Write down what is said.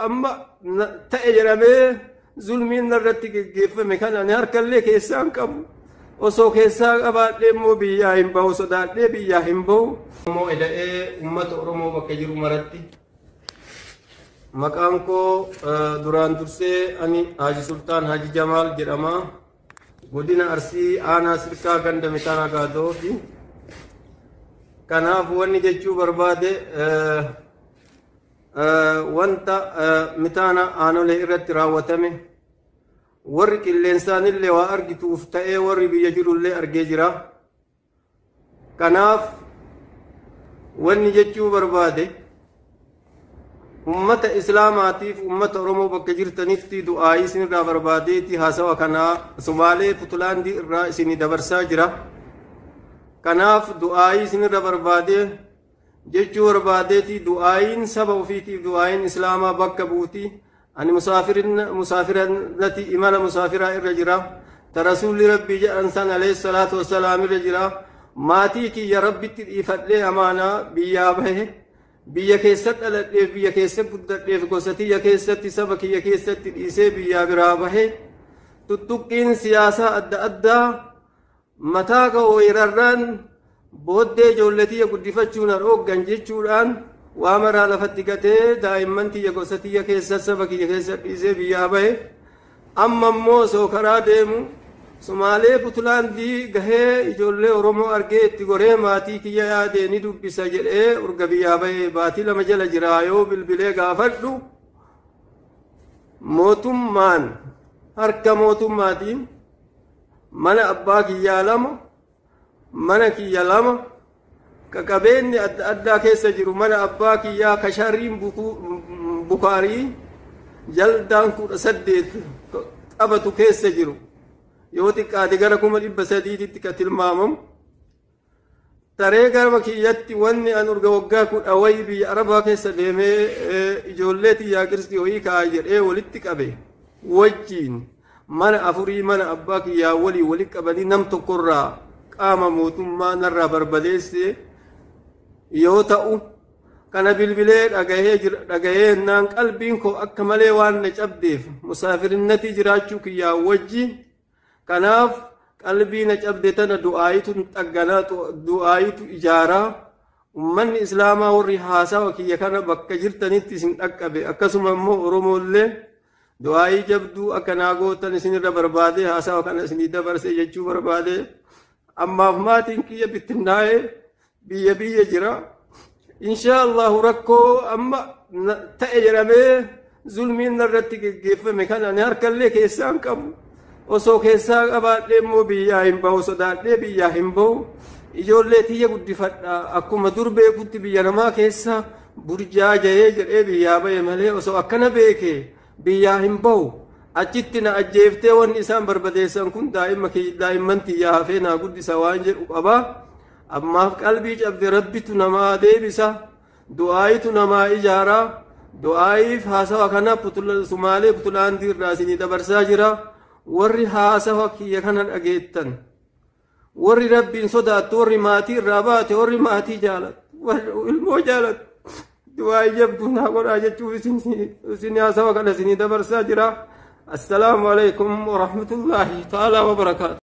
أما تأجرمه ظلمين نرتك كيف مكان أنا أركلك إنسان كم وسوق إنسان أباد مو بياهم بهو صدات لي بياهم بهو مو إذا أمة أورمو بكجرو مرتي مكانكو دوران درسي أني حاجي سلطان حاجي جمال جرما godina arsii aanaa sirkaa ganda mitaana gaadoofi kanaaf wanni jechuu barbaade wanta mitaana aanolee irratti raawwatame warri qilleensaanillee waa argituuf ta'ee warri biyya jirullee argee jira kanaaf wanni jechuu barbaade ummata islaamaatiif ummata oromoo bakka jirtanitti du'aayii isinirraa barbaadeeti haasawa kanaa Somaalee Puntlaandii irraa isinii dabarsaa jira kanaaf du'aayii isinirra barbaadee jechuu barbaadeeti du'aayiin saba ofiitiif du'aayiin islaamaa bakka buuti ani musaafirannati imala musaafiraa irra jira ta rasuulli rabbii jedhan san alayhi salaatu wassalaam irra jira maatii kiyya rabbitti dhiifadhee amaanaa biyyaa bahe biyya keessatti dhaladheef biyya keessatti guddadheef gosa tiyya keessatti saba kiyya keessatti dhiisee biyyaa biraa bahe tuttuqqiin siyaasaa adda addaa mataa ka'oo irrarraan booddee ijoollee tiyya guddifachuun harooggan jechuudhaan waa maraa lafatti gatee daa'imman tiyya gosa tiyya keessatti saba kiyya keessatti dhiisee biyyaa bahe amma immoo osoo karaa deemu Somaalee Puntlaandii gahee ijoollee Oromoo argee itti goree maatii kiyya yaadee ni dubbisa jedhee urga biyyaa bahee baatii lama jala jira yoo bilbilee gaafadhu mootummaan harka mootummaatiin mana abbaa kiyyaa lama mana kiyya lama qabeenyi adda addaa keessa jiru mana abbaa kiyyaa kashariin bukaarii jaldaan 18 qabatu keessa jiru yoo xiqqaate gara 300 ka tilmaamamu taree gara kiyyatti wanni an urga waggaa 10 wayi biyya arabaa keessa deemee ijoollee tiyyaa kirsti ho'ii kaa jedhee walitti qabe wajjiin mana afurii mana abbaa kiyyaa walii qabanii nam tokkorraa qaama mootummaa narraa barbadeesse yoo ta'u kana bilbilee dhagahee naan qalbiin koo akka malee waan na cabdeef musaafirinnati jiraachuu kiyyaa wajjiin kanaaf qalbii na cabde tana du'aayitu xagganaa du'aayitu ijaaraa ummanni islaamaa warri haasawa kiyya kana bakka jirtanitti isin dhaqqabe akkasuma immoo oromoollee du'aayii jabduu akka naa gootan isinirra barbaade haasawa kana isinii dabarse jechuu barbaade ammaaf maatiin kiyya bittinnaa'ee biyya jira inshaa allahu rakkoo amma ta'e jedhamee zulmiin narratti geggeeffame kana ani harkallee keessaan qabu osoo keessaa qabaadhee immoo biyyaa hin bahu sodaadhee biyyaa hin bahu ijoollee tiyya guddifadha akkuma dur beekutti biyya namaa keessa burjaaja'ee jedhee biyyaa bahe malee osoo akkana beeke biyyaa hin bahu achitti na ajjeeftee wanni isaan barbadeessan kun daa'imman tiyyaa hafee naa guddisa waan jedhu qabaa ammaaf qalbii cabde rabbitu namaa deebisa du'aayitu namaa ijaaraa du'aayiif haasawa kana Somaalee Puntlaandii irraa isinii dabarsaa jira warri haasawa kiyya kana dhageettan warri rabbiin sodaattu warri maatii irraa baate warri maatii jaalatu warri ilmoo jaalatu du'aayii jabduu naa godhaa jechuuf isin haasawa kana isinii dabarsaa jira assalaamu alaykum warahmatullaahi ta'aalaa wabarakaatu